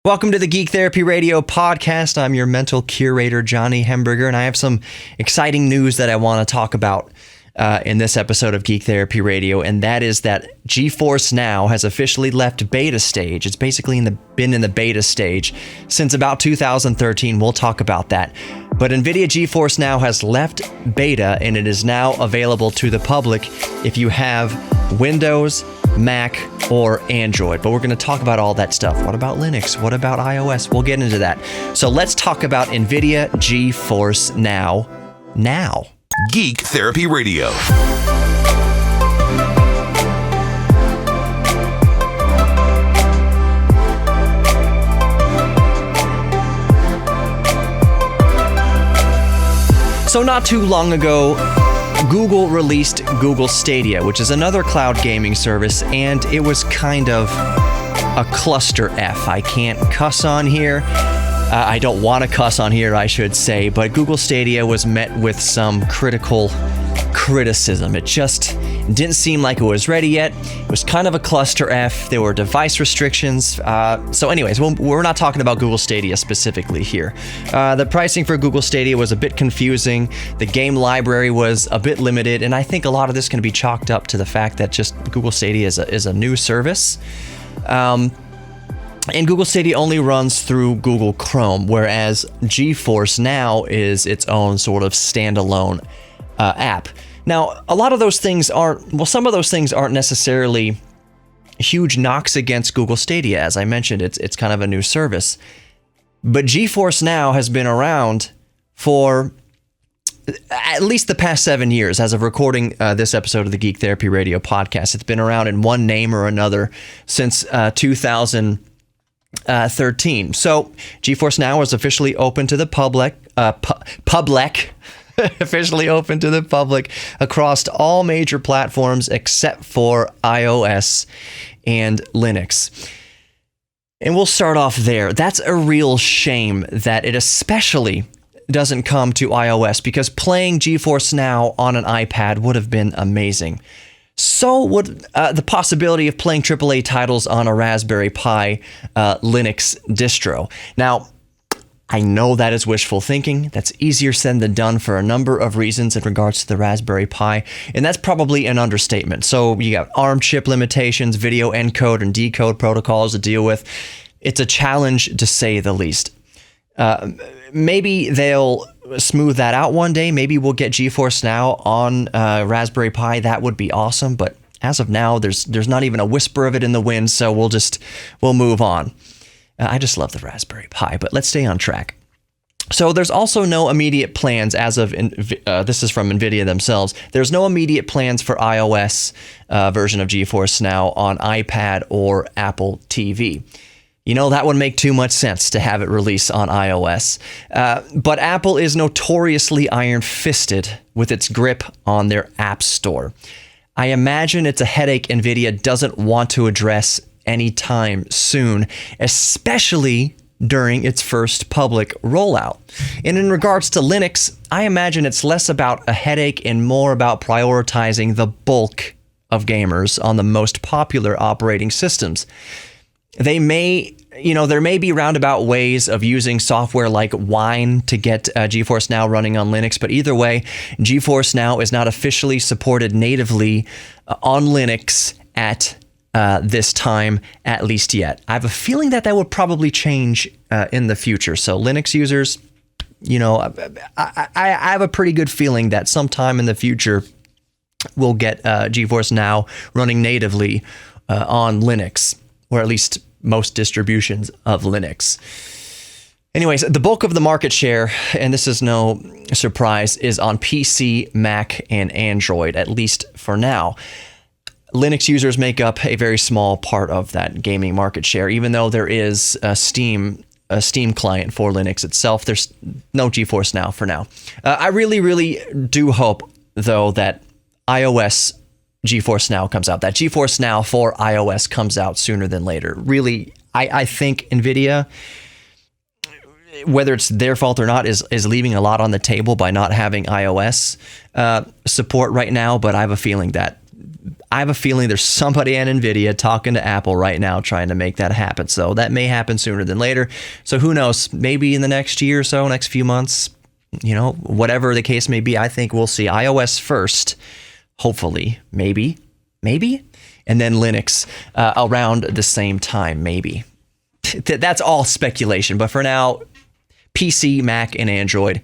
Welcome to the Geek Therapy Radio podcast. I'm your mental curator, Johnny Hemberger, and I have some exciting news that I want to talk about in this episode of Geek Therapy Radio, and that is that GeForce Now has officially left beta stage. It's basically been in the beta stage since about 2013. We'll talk about that. But Nvidia GeForce Now has left beta, and it is now available to the public if you have Windows, Mac, or Android. But we're going to talk about all that stuff. What about Linux? What about iOS? We'll get into that. So let's talk about Nvidia GeForce Now. Geek Therapy Radio. So not too long ago, Google released Google Stadia, which is another cloud gaming service, and it was kind of a cluster F. I can't cuss on here. I don't want to cuss on here, I should say, but Google Stadia was met with some criticism. It just didn't seem like it was ready yet. It was kind of a cluster F. There were device restrictions. So anyways, we're not talking about Google Stadia specifically here. The pricing for Google Stadia was a bit confusing. The game library was a bit limited, and I think a lot of this can be chalked up to the fact that just Google Stadia is a new service. And Google Stadia only runs through Google Chrome, whereas GeForce Now is its own sort of standalone app. Now, a lot of those things some of those things aren't necessarily huge knocks against Google Stadia. As I mentioned, it's kind of a new service. But GeForce Now has been around for at least the past 7 years as of recording this episode of the Geek Therapy Radio podcast. It's been around in one name or another since 2013. So GeForce Now is officially open to the public, officially open to the public across all major platforms except for iOS and Linux. And we'll start off there. That's a real shame that it especially doesn't come to iOS, because playing GeForce Now on an iPad would have been amazing. So would the possibility of playing AAA titles on a Raspberry Pi Linux distro. Now, I know that is wishful thinking. That's easier said than done for a number of reasons in regards to the Raspberry Pi, and that's probably an understatement. So you got ARM chip limitations, video encode and decode protocols to deal with. It's a challenge, to say the least. Maybe they'll smooth that out one day. Maybe we'll get GeForce Now on Raspberry Pi. That would be awesome. But as of now, there's not even a whisper of it in the wind. So we'll move on. I just love the Raspberry Pi. But let's stay on track. So there's also no immediate plans as of this is from Nvidia themselves. There's no immediate plans for iOS version of GeForce Now on iPad or Apple TV. You know, that would make too much sense to have it release on iOS. But Apple is notoriously iron-fisted with its grip on their App Store. I imagine it's a headache Nvidia doesn't want to address anytime soon, especially during its first public rollout. And in regards to Linux, I imagine it's less about a headache and more about prioritizing the bulk of gamers on the most popular operating systems. There may be roundabout ways of using software like Wine to get GeForce Now running on Linux, but either way, GeForce Now is not officially supported natively on Linux at this time, at least yet. I have a feeling that would probably change in the future. So Linux users, I have a pretty good feeling that sometime in the future, we'll get GeForce Now running natively on Linux, or at least most distributions of Linux. Anyways, the bulk of the market share, and this is no surprise, is on PC, Mac, and Android, at least for now. Linux users make up a very small part of that gaming market share, even though there is a Steam client for Linux itself. There's no GeForce Now for now. I really, really do hope, though, that iOS GeForce Now comes out, that GeForce Now for iOS comes out sooner than later. Really, I think Nvidia, whether it's their fault or not, is leaving a lot on the table by not having iOS support right now, but I have a feeling that I have a feeling there's somebody at Nvidia talking to Apple right now trying to make that happen. So that may happen sooner than later. So who knows? Maybe in the next year or so, next few months, whatever the case may be, I think we'll see iOS first, hopefully, maybe, and then Linux around the same time, maybe. That's all speculation. But for now, PC, Mac, and Android,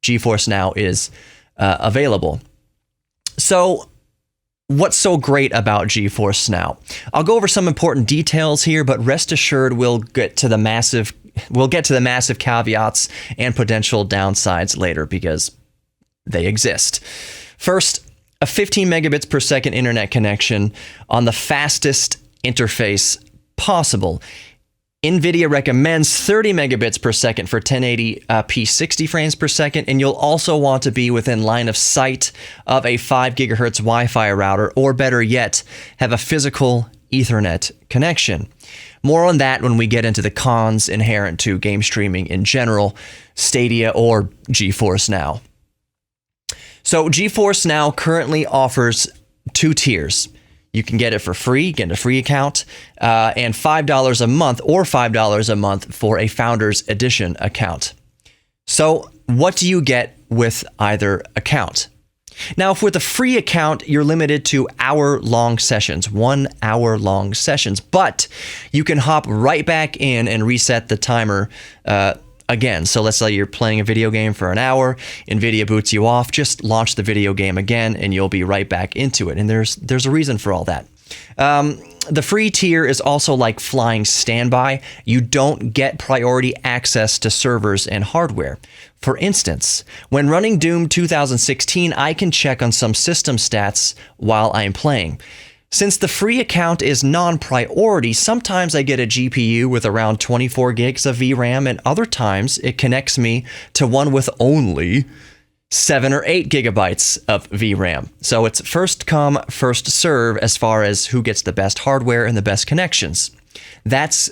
GeForce Now is available. So what's so great about GeForce Now? I'll go over some important details here, but rest assured we'll get to the massive caveats and potential downsides later because they exist. First, a 15 megabits per second internet connection on the fastest interface possible. Nvidia recommends 30 megabits per second for 1080p 60 frames per second, and you'll also want to be within line of sight of a 5 gigahertz Wi-Fi router, or better yet, have a physical Ethernet connection. More on that when we get into the cons inherent to game streaming in general, Stadia or GeForce Now. So GeForce Now currently offers 2 tiers. You can get it for free, get a free account, and $5 a month or $5 a month for a Founders Edition account. So what do you get with either account? Now, if with a free account, you're limited to hour-long sessions, 1 hour-long sessions, but you can hop right back in and reset the timer again. So let's say you're playing a video game for an hour, Nvidia boots you off, just launch the video game again and you'll be right back into it. And there's a reason for all that. The free tier is also like flying standby. You don't get priority access to servers and hardware. For instance, when running Doom 2016, I can check on some system stats while I'm playing. Since the free account is non-priority, sometimes I get a GPU with around 24 gigs of VRAM, and other times it connects me to one with only 7 or 8 gigabytes of VRAM. So it's first come, first serve as far as who gets the best hardware and the best connections. That's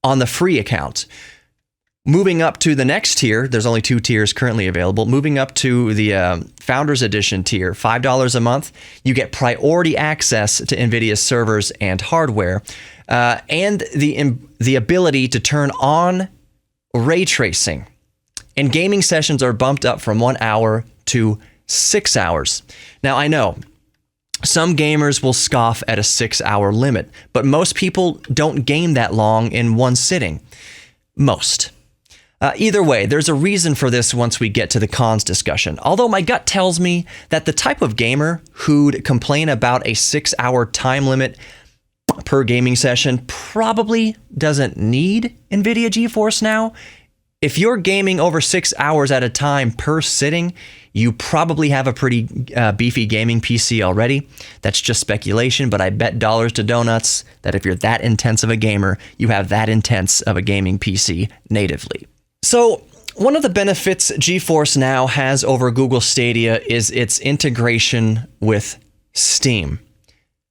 on the free account. Moving up to the next tier, there's only 2 tiers currently available. Moving up to the Founders Edition tier, $5 a month, you get priority access to NVIDIA's servers and hardware, and the ability to turn on ray tracing. And gaming sessions are bumped up from 1 hour to 6 hours. Now, I know some gamers will scoff at a 6-hour limit, but most people don't game that long in one sitting. Most. Either way, there's a reason for this once we get to the cons discussion. Although my gut tells me that the type of gamer who'd complain about a 6-hour time limit per gaming session probably doesn't need Nvidia GeForce Now. If you're gaming over 6 hours at a time per sitting, you probably have a pretty beefy gaming PC already. That's just speculation, but I bet dollars to donuts that if you're that intense of a gamer, you have that intense of a gaming PC natively. So one of the benefits GeForce Now has over Google Stadia is its integration with Steam.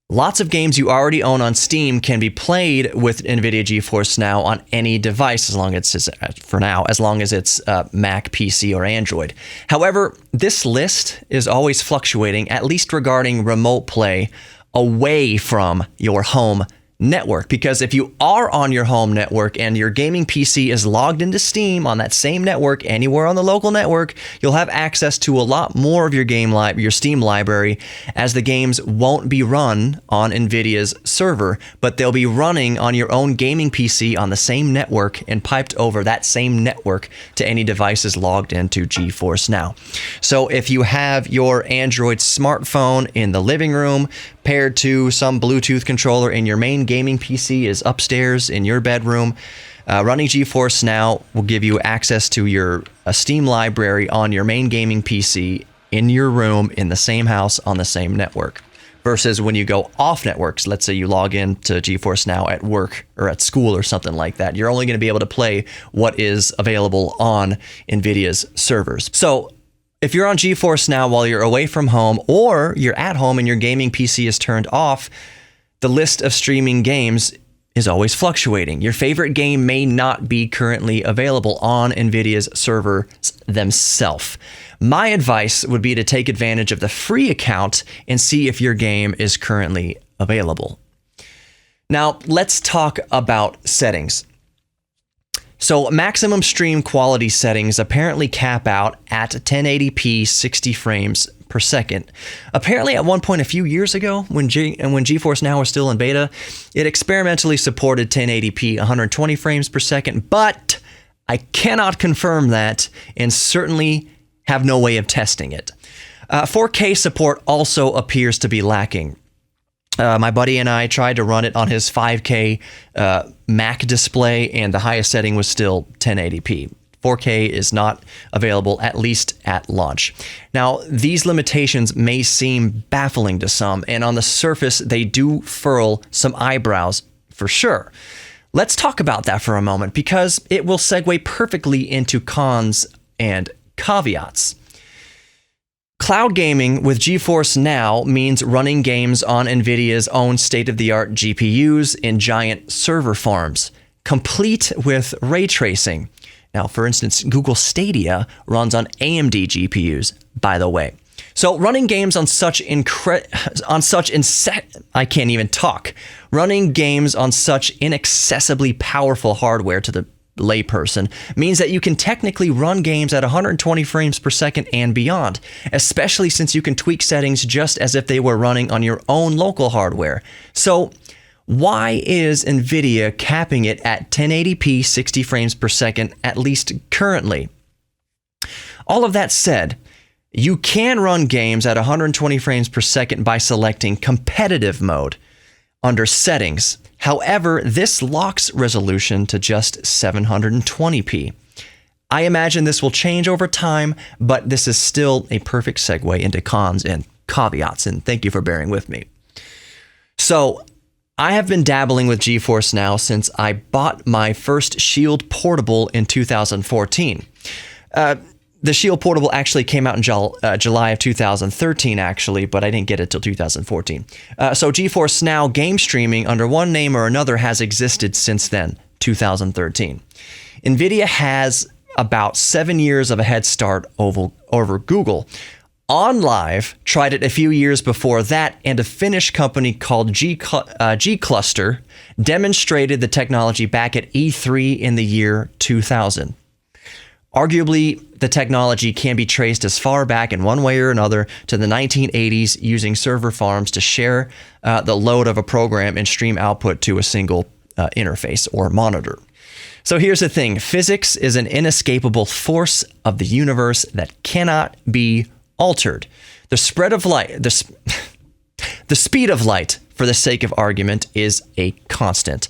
Lots of games you already own on Steam can be played with NVIDIA GeForce Now on any device, as long as it's Mac, PC, or Android. However, this list is always fluctuating, at least regarding remote play away from your home network, because if you are on your home network and your gaming PC is logged into Steam on that same network anywhere on the local network, you'll have access to a lot more of your Steam library, as the games won't be run on Nvidia's server, but they'll be running on your own gaming PC on the same network and piped over that same network to any devices logged into GeForce Now. So if you have your Android smartphone in the living room paired to some Bluetooth controller and your main gaming PC is upstairs in your bedroom, running GeForce Now will give you access to your Steam library on your main gaming PC in your room in the same house on the same network. Versus when you go off networks, let's say you log in to GeForce Now at work or at school or something like that, you're only going to be able to play what is available on NVIDIA's servers. So if you're on GeForce Now while you're away from home, or you're at home and your gaming PC is turned off, the list of streaming games is always fluctuating. Your favorite game may not be currently available on NVIDIA's themselves. My advice would be to take advantage of the free account and see if your game is currently available. Now, let's talk about settings. So maximum stream quality settings apparently cap out at 1080p 60 frames per second. Apparently at one point a few years ago when GeForce Now was still in beta, it experimentally supported 1080p 120 frames per second, but I cannot confirm that and certainly have no way of testing it. 4K support also appears to be lacking. My buddy and I tried to run it on his 5K Mac display, and the highest setting was still 1080p. 4K is not available, at least at launch. Now, these limitations may seem baffling to some, and on the surface, they do furl some eyebrows for sure. Let's talk about that for a moment, because it will segue perfectly into cons and caveats. Cloud gaming with GeForce Now means running games on Nvidia's own state-of-the-art GPUs in giant server farms, complete with ray tracing. Now, for instance, Google Stadia runs on AMD GPUs, by the way. So running games on I can't even talk. Running games on such inaccessibly powerful hardware to the layperson means that you can technically run games at 120 frames per second and beyond, especially since you can tweak settings just as if they were running on your own local hardware. So why is Nvidia capping it at 1080p 60 frames per second, at least currently? All of that said, you can run games at 120 frames per second by selecting competitive mode under settings. However, this locks resolution to just 720p. I imagine this will change over time, but this is still a perfect segue into cons and caveats, and thank you for bearing with me. So, I have been dabbling with GeForce Now since I bought my first Shield Portable in 2014. The Shield Portable actually came out in July of 2013, actually, but I didn't get it till 2014. So GeForce Now game streaming under one name or another has existed since then, 2013. Nvidia has about 7 years of a head start over Google. OnLive tried it a few years before that, and a Finnish company called G-Cluster demonstrated the technology back at E3 in the year 2000. Arguably, the technology can be traced as far back in one way or another to the 1980s, using server farms to share the load of a program and stream output to a single interface or monitor. So here's the thing. Physics is an inescapable force of the universe that cannot be altered. The speed of light, for the sake of argument, is a constant.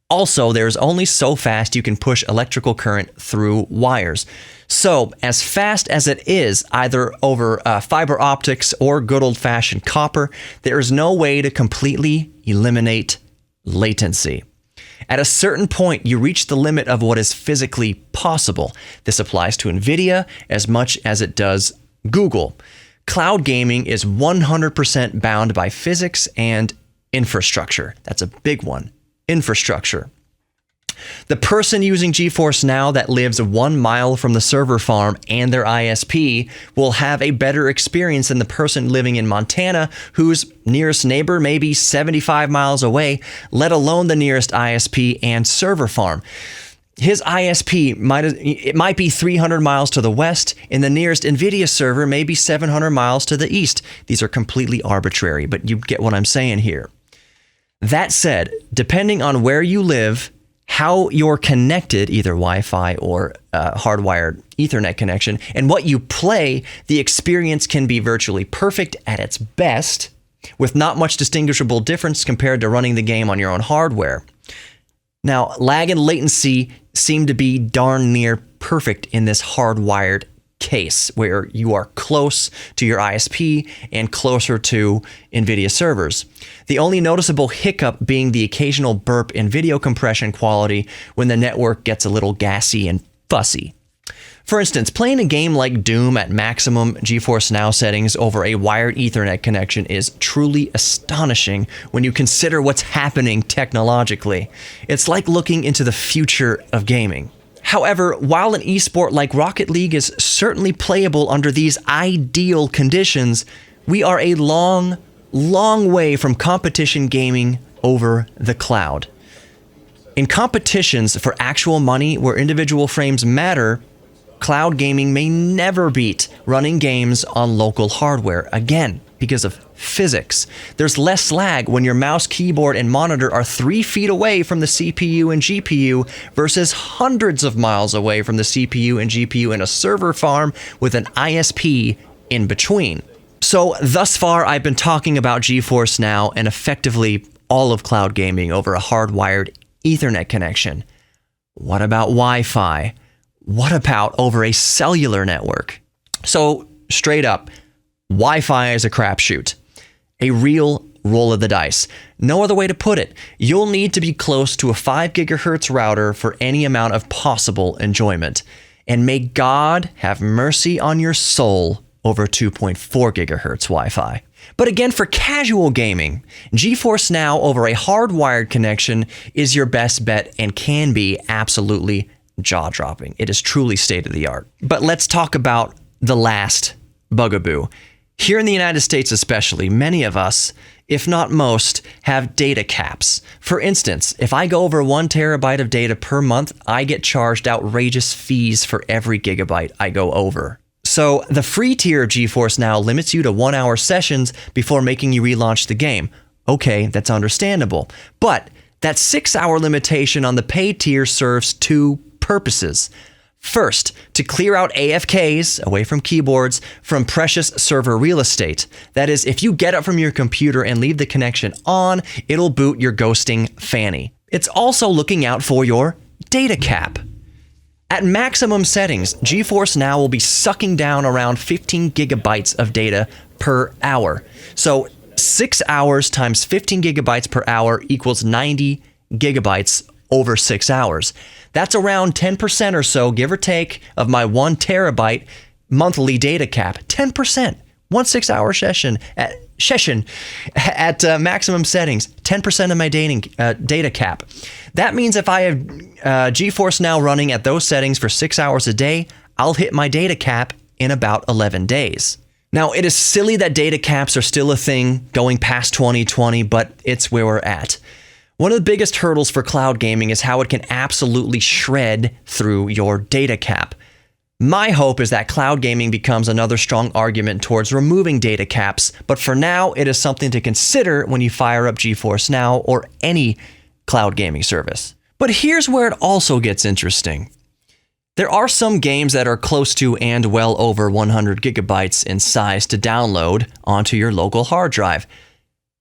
Also, there's only so fast you can push electrical current through wires. So, as fast as it is, either over fiber optics or good old-fashioned copper, there is no way to completely eliminate latency. At a certain point, you reach the limit of what is physically possible. This applies to Nvidia as much as it does Google. Cloud gaming is 100% bound by physics and infrastructure. That's a big one. Infrastructure. The person using GeForce Now that lives 1 mile from the server farm and their ISP will have a better experience than the person living in Montana whose nearest neighbor may be 75 miles away, let alone the nearest ISP and server farm. His ISP might be 300 miles to the west, and the nearest Nvidia server may be 700 miles to the east. These are completely arbitrary, but you get what I'm saying here. That said, depending on where you live, how you're connected, either Wi-Fi or hardwired Ethernet connection, and what you play, the experience can be virtually perfect at its best, with not much distinguishable difference compared to running the game on your own hardware. Now, lag and latency seem to be darn near perfect in this hardwired case, where you are close to your ISP and closer to NVIDIA servers. The only noticeable hiccup being the occasional burp in video compression quality when the network gets a little gassy and fussy. For instance, playing a game like Doom at maximum GeForce Now settings over a wired Ethernet connection is truly astonishing when you consider what's happening technologically. It's like looking into the future of gaming. However, while an esport like Rocket League is certainly playable under these ideal conditions, we are a long, long way from competition gaming over the cloud. In competitions for actual money where individual frames matter, cloud gaming may never beat running games on local hardware, again, because of physics. There's less lag when your mouse, keyboard, and monitor are 3 feet away from the CPU and GPU versus hundreds of miles away from the CPU and GPU in a server farm with an ISP in between. So thus far, I've been talking about GeForce Now and effectively all of cloud gaming over a hardwired Ethernet connection. What about Wi-Fi? What about over a cellular network? So straight up, Wi-Fi is a crapshoot. A real roll of the dice. No other way to put it. You'll need to be close to a 5 gigahertz router for any amount of possible enjoyment. And may God have mercy on your soul over 2.4 gigahertz Wi-Fi. But again, for casual gaming, GeForce Now over a hardwired connection is your best bet and can be absolutely jaw-dropping. It is truly state-of-the-art. But let's talk about the last bugaboo. Here in the United States especially, many of us, if not most, have data caps. For instance, if I go over 1 terabyte of data per month, I get charged outrageous fees for every gigabyte I go over. So the free tier of GeForce Now limits you to 1-hour sessions before making you relaunch the game. Okay, that's understandable. But that 6-hour limitation on the paid tier serves 2 purposes. First, to clear out AFKs, away from keyboards, from precious server real estate. That is, if you get up from your computer and leave the connection on, it'll boot your ghosting fanny. It's also looking out for your data cap. At maximum settings, GeForce Now will be sucking down around 15 gigabytes of data per hour. So 6 hours times 15 gigabytes per hour equals 90 gigabytes over 6 hours. That's around 10% or so, give or take, of my 1 terabyte monthly data cap. 10%. 1 6-hour session at maximum settings. 10% of my data cap. That means if I have GeForce Now running at those settings for 6 hours a day, I'll hit my data cap in about 11 days. Now, it is silly that data caps are still a thing going past 2020, but it's where we're at. One of the biggest hurdles for cloud gaming is how it can absolutely shred through your data cap. My hope is that cloud gaming becomes another strong argument towards removing data caps, but for now, it is something to consider when you fire up GeForce Now or any cloud gaming service. But here's where it also gets interesting. There are some games that are close to and well over 100 gigabytes in size to download onto your local hard drive.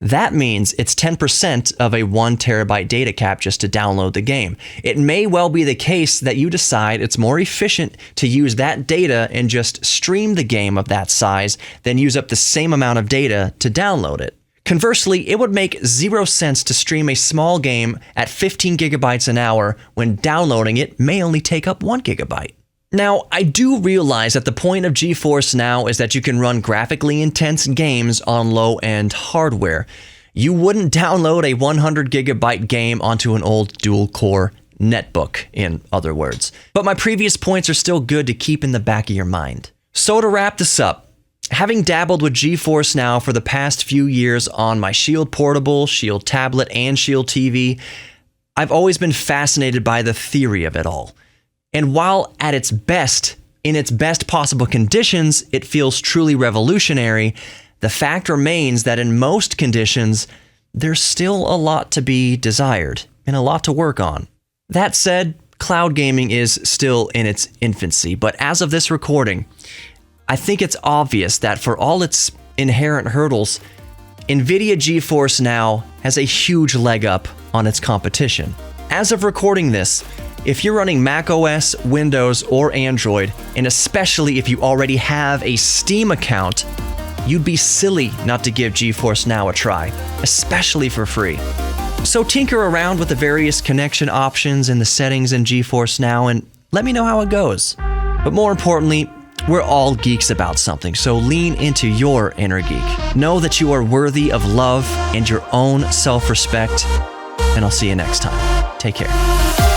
That means it's 10% of a 1 terabyte data cap just to download the game. It may well be the case that you decide it's more efficient to use that data and just stream the game of that size than use up the same amount of data to download it. Conversely, it would make 0 sense to stream a small game at 15 gigabytes an hour when downloading it may only take up 1 gigabyte. Now, I do realize that the point of GeForce Now is that you can run graphically intense games on low-end hardware. You wouldn't download a 100 gigabyte game onto an old dual-core netbook, in other words. But my previous points are still good to keep in the back of your mind. So to wrap this up, having dabbled with GeForce Now for the past few years on my Shield Portable, Shield Tablet, and Shield TV, I've always been fascinated by the theory of it all. And while at its best, in its best possible conditions, it feels truly revolutionary, the fact remains that in most conditions, there's still a lot to be desired and a lot to work on. That said, cloud gaming is still in its infancy, but as of this recording, I think it's obvious that for all its inherent hurdles, Nvidia GeForce Now has a huge leg up on its competition. As of recording this, if you're running macOS, Windows, or Android, and especially if you already have a Steam account, you'd be silly not to give GeForce Now a try, especially for free. So tinker around with the various connection options and the settings in GeForce Now and let me know how it goes. But more importantly, we're all geeks about something, so lean into your inner geek. Know that you are worthy of love and your own self-respect, and I'll see you next time. Take care.